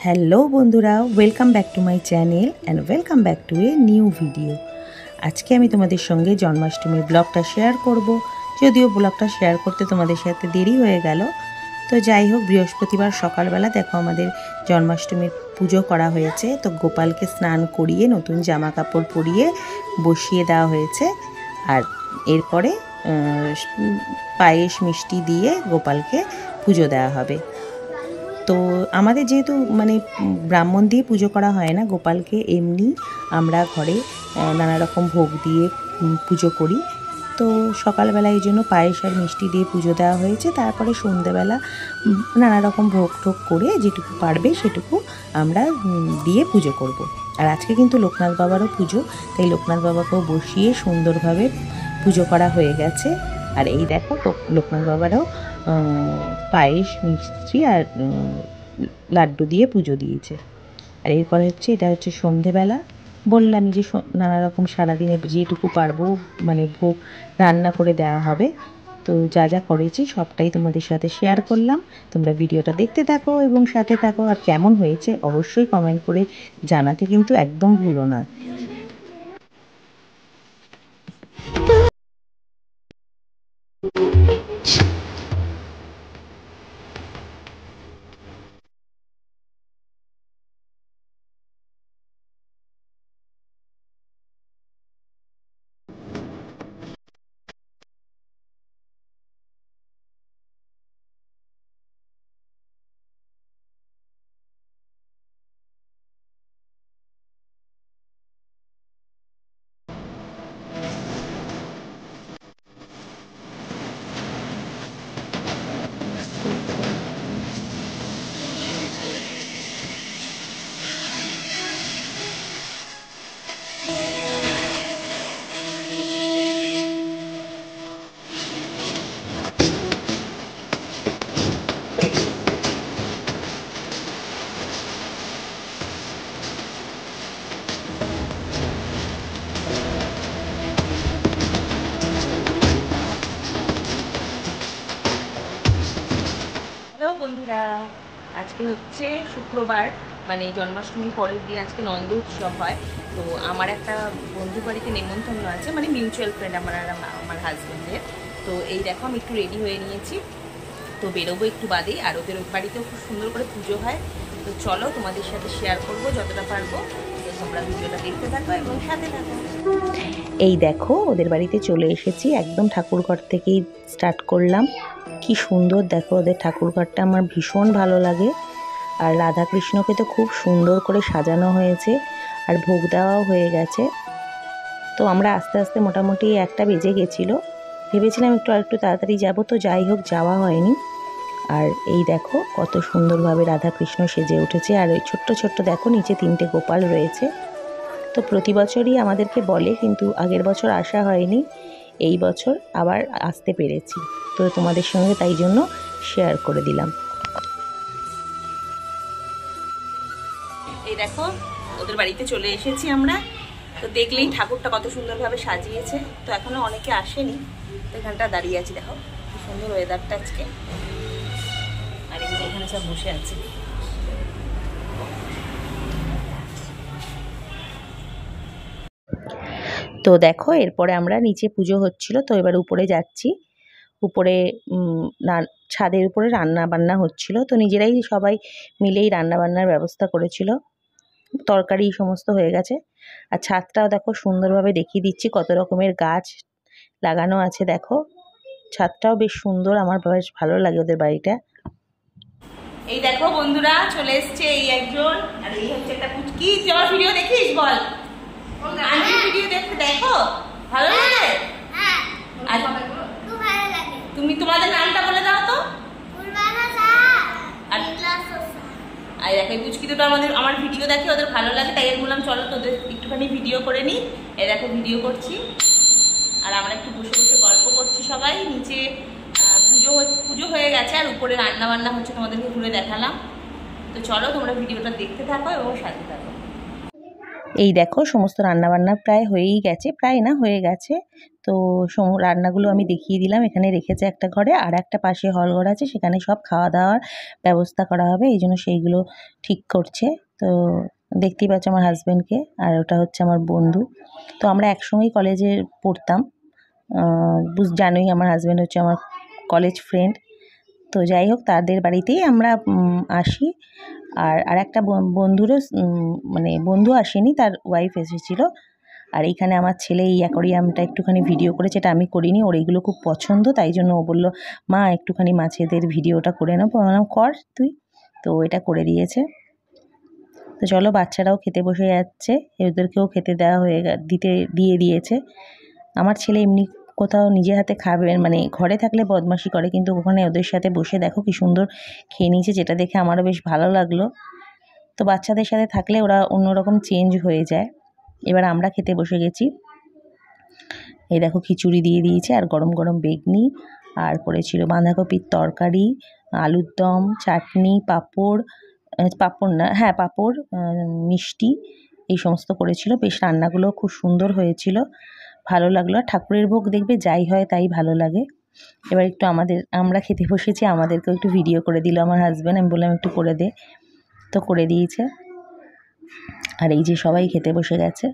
Hello বন্ধুরা, welcome back to my channel and welcome back to a new video. আজকে আমি তোমাদের সঙ্গে জন্মাষ্টমীর ব্লগটা শেয়ার করব। যদিও ব্লগটা শেয়ার করতে তোমাদের সাথে দেরি হয়ে গেল, তো যাই হোক, বৃহস্পতিবার সকালবেলা দেখো আমাদের জন্মাষ্টমীর পুজো করা হয়েছে। তো গোপালকে স্নান করিয়ে নতুন জামা কাপড় পরিয়ে বসিয়ে দেওয়া হয়েছে। আর এরপরে পায়েস মিষ্টি দিয়ে গোপালকে পুজো দেওয়া হবে। তো আমাদের যেহেতু ব্রাহ্মণ দিয়ে পুজো করা হয় না গোপালকে, এমনি আমরা ঘরে নানা রকম ভোগ দিয়ে পুজো করি। তো সকালবেলা এই জন্য পায়েস আর মিষ্টি দিয়ে পুজো দেওয়া হয়েছে। তারপরে সন্ধ্যেবেলা নানা রকম ভোগ টোগ করে যেটুকু পারবে সেটুকু আমরা দিয়ে পুজো করব। আর আজকে কিন্তু লোকনাথ বাবারও পুজো, তাই লোকনাথ বাবাকেও বসিয়ে সুন্দরভাবে পুজো করা হয়ে গেছে। আর এই দেখো লোকনাথ বাবারাও পায়েস মিষ্টি আর লাড্ডু দিয়ে পুজো দিয়েছে। আর এরপরে এটা হচ্ছে সন্ধেবেলা। বললাম যে নানা রকম সারাদিনে যেটুকু পারবো ভোগ রান্না করে দেওয়া হবে। তো যা যা করেছি সবটাই তোমাদের সাথে শেয়ার করলাম। তোমরা ভিডিওটা দেখতে থাকো এবং সাথে থাকো। আর কেমন হয়েছে অবশ্যই কমেন্ট করে জানাতে কিন্তু একদম ভুলো না। হ্যালো বন্ধুরা, আজকে হচ্ছে শুক্রবার, জন্মাষ্টমীর পরের দিন আজকে নন্দ উৎসব হয়। তো আমার একটা বন্ধু বাড়িতে নেমন্তন্ন আছে, মিউচুয়াল ফ্রেন্ড আমার আর আমার হাজব্যান্ডের। তো এই দেখো আমি একটু রেডি হয়ে নিয়েছি, তো বেরোবো একটু বাদেই। আর ওদের বাড়িতেও খুব সুন্দর করে পুজো হয়। তো চলো তোমাদের সাথে শেয়ার করবো যতটা পারবো। তোমরা ভিডিওটা দেখতে থাকো এবং সাথে থাকো। এই দেখো ওদের বাড়িতে চলে এসেছি, একদম ঠাকুরঘর থেকেই স্টার্ট করলাম। কি সুন্দর দেখো ওদের ঠাকুরঘরটা, আমার ভীষণ ভালো লাগে। আর রাধাকৃষ্ণকে তো খুব সুন্দর করে সাজানো হয়েছে, আর ভোগ দেওয়াও হয়ে গেছে। তো আমরা আস্তে আস্তে মোটামুটি 1টা বেজে গেছিলো। ভেবেছিলাম একটু তাড়াতাড়ি যাব, তো যাই হোক যাওয়া হয়নি। আর এই দেখো কত সুন্দরভাবে রাধাকৃষ্ণ সেজে উঠেছে। আর ওই ছোট্ট ছোট্ট দেখো নিচে 3টে গোপাল রয়েছে। তো প্রতি বছরই আমাদেরকে বলে, কিন্তু আগের বছর আসা হয়নি, এই বছর আবার আসতে পেরেছি। তো তোমাদের সঙ্গে তাই জন্য শেয়ার করে দিলাম। এই দেখো ওদের বাড়িতে চলে এসেছি আমরা। তো দেখলেই ঠাকুরটা কত সুন্দরভাবে সাজিয়েছে। তো এখনো অনেকে আসেনি, তো এখানটা দাঁড়িয়ে আছি। দেখো কি সুন্দর ওয়েদারটা আজকে। আর এখানে সব বসে আছে। তো দেখো এরপরে আমরা নিচে পুজো হচ্ছিল, তো এবার উপরে যাচ্ছি। উপরে ছাদের উপরে রান্না বান্না হচ্ছিল। তো নিজেরাই সবাই মিলেই রান্না বান্নার ব্যবস্থা করেছিল। তরকারি সমস্ত হয়ে গেছে। আর ছাদটাও দেখো সুন্দরভাবে দেখিয়ে দিচ্ছি, কত রকমের গাছ লাগানো আছে। দেখো ছাদটাও বেশ সুন্দর, আমার বেশ ভালো লাগে ওদের বাড়িটা। এই দেখো বন্ধুরা চলে এসছে এই একজন, আর এই হচ্ছে একটা পুচকি। তুই আমার ভিডিও দেখিস? বল, আমি ভিডিও দেখো ভালো লাগে? আর তুমি তোমাদের নামটা বলে দাও তো। আর দেখো এই পুচকি দুটো আমার ভিডিও দেখে, ওদের ভালো লাগে, তাই বললাম চলো তোদের একটুখানি ভিডিও করে নিই। এই দেখো ভিডিও করছি, আর আমরা একটু বসে বসে গল্প করছি সবাই। নিচে পুজো হয়ে গেছে, আর উপরে রান্না বান্না হচ্ছে, তোমাদেরকে ঘুরে দেখালাম। তো চলো তোমরা ভিডিওটা দেখতে থাকো এবং সাথে থাকো। এই দেখো সমস্ত রান্নাবান্না প্রায় হয়েই গেছে, প্রায় না হয়ে গেছে। তো রান্নাগুলো আমি দেখিয়ে দিলাম, এখানে রেখেছে একটা ঘরে, আর একটা পাশে হল ঘর আছে, সেখানে সব খাওয়া দাওয়ার ব্যবস্থা করা হবে, এই জন্য সেইগুলো ঠিক করছে। তো দেখতেই পাচ্ছ আমার হাজব্যান্ডকে, আর ওটা হচ্ছে আমার বন্ধু। তো আমরা একসঙ্গেই কলেজে পড়তাম, জানোই আমার হাজব্যান্ড হচ্ছে আমার কলেজ ফ্রেন্ড। তো যাই হোক, তাদের বাড়িতেই আমরা আসি। আর একটা বন্ধুরও মানে বন্ধু আসেনি, তার ওয়াইফ এসেছিল। আর এইখানে আমার ছেলে এই অ্যাকোরিয়ামটা একটুখানি ভিডিও করেছে, এটা আমি করিনি, ওর এইগুলো খুব পছন্দ, তাই জন্য ও বললো মা একটুখানি মাছেদের ভিডিওটা করে নাও। বললাম কর তুই, তো এটা করে দিয়েছে। তো চলো, বাচ্চারাও খেতে বসে যাচ্ছে, ওদেরকেও খেতে দেওয়া দিয়ে দিয়েছে। আমার ছেলে এমনি কোথাও নিজে হাতে খাবে মানে ঘরে থাকলে বদমাশি করে, কিন্তু ওখানে ওদের সাথে বসে দেখো কি সুন্দর খেয়ে নিয়েছে, যেটা দেখে আমারও বেশ ভালো লাগলো। তো বাচ্চাদের সাথে থাকলে ওরা অন্যরকম চেঞ্জ হয়ে যায়। এবার আমরা খেতে বসে গেছি। এই দেখো খিচুড়ি দিয়ে দিয়েছে, আর গরম গরম বেগনি, আর করেছিল বাঁধাকপির তরকারি, আলুর দম, চাটনি, পাঁপড়, পাঁপড়, মিষ্টি, এই সমস্ত করেছিল। বেশ রান্নাগুলো খুব সুন্দর হয়েছিল, ভালো লাগলো। ঠাকুরের ভোগ দেখবে যাই হয় তাই ভালো লাগে। এবার একটু আমরা খেতে বসেছি, আমাদেরকেও একটু ভিডিও করে দিল আমার হাজব্যান্ড, আমি বললাম একটু করে দে, তো করে দিয়েছে। আর এই যে সবাই খেতে বসে গেছে।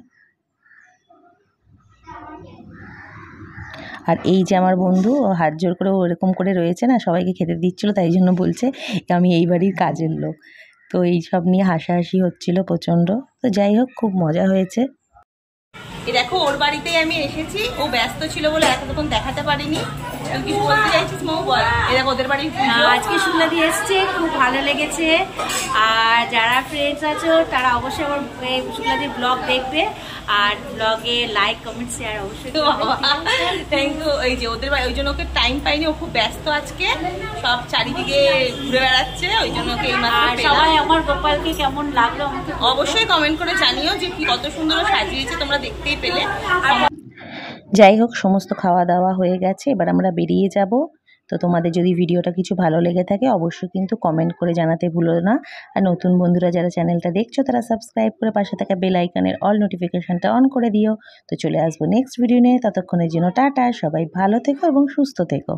আর এই যে আমার বন্ধু, ও হাত জোর করে ওরকম করে রয়েছে না, সবাইকে খেতে দিচ্ছিলো, তাই জন্য বলছে আমি এই বাড়ির কাজের লোক। তো এই সব নিয়ে হাসাহাসি হচ্ছিল প্রচণ্ড। তো যাই হোক, খুব মজা হয়েছে। দেখো ওর বাড়িতেই আমি এসেছি, ও ব্যস্ত ছিল বলে এতক্ষণ দেখাতে পারিনি। কিছু বলতে চাইছিস মৌ, বল। এরকম ওদের বাড়ি আজকে শুনলা দিয়ে এসছে, খুব ভালো লেগেছে। আর যারা ফ্রেন্ডস আছো তারা অবশ্যই আমার শুনলাদির ব্লগ দেখবে, আর ব্লগে লাইক কমেন্ট শেয়ার অবশ্যই। Thank you. এই যে ওদের বাড়ি, ওই জন্য ওকে টাইম পাইনি, ও খুব ব্যস্ত আজকে, সব চারিদিকে ঘুরে বেড়াচ্ছে, ওই জন্য ওকে এই মাত্র পেলাম। সবাই আমার গোপালকে কেমন লাগলো আমাকে অবশ্যই কমেন্ট করে জানিও যে কি কত সুন্দর সাজিয়েছে, তোমরা দেখতেই পেলে। যাই হোক, সমস্ত খাওয়া দাওয়া হয়ে গেছে, এবার আমরা বেরিয়ে যাব। তো তোমাদের যদি ভিডিওটা কিছু ভালো লেগে থাকে অবশ্যই কিন্তু কমেন্ট করে জানাতে ভুলো না। আর নতুন বন্ধুরা যারা চ্যানেলটা দেখছো তারা সাবস্ক্রাইব করে পাশে থাকা বেল আইকনের অল নোটিফিকেশানটা অন করে দিও। তো চলে আসবো নেক্সট ভিডিও নিয়ে, ততক্ষণের জন্য টাটা, সবাই ভালো থেকো এবং সুস্থ থেকো।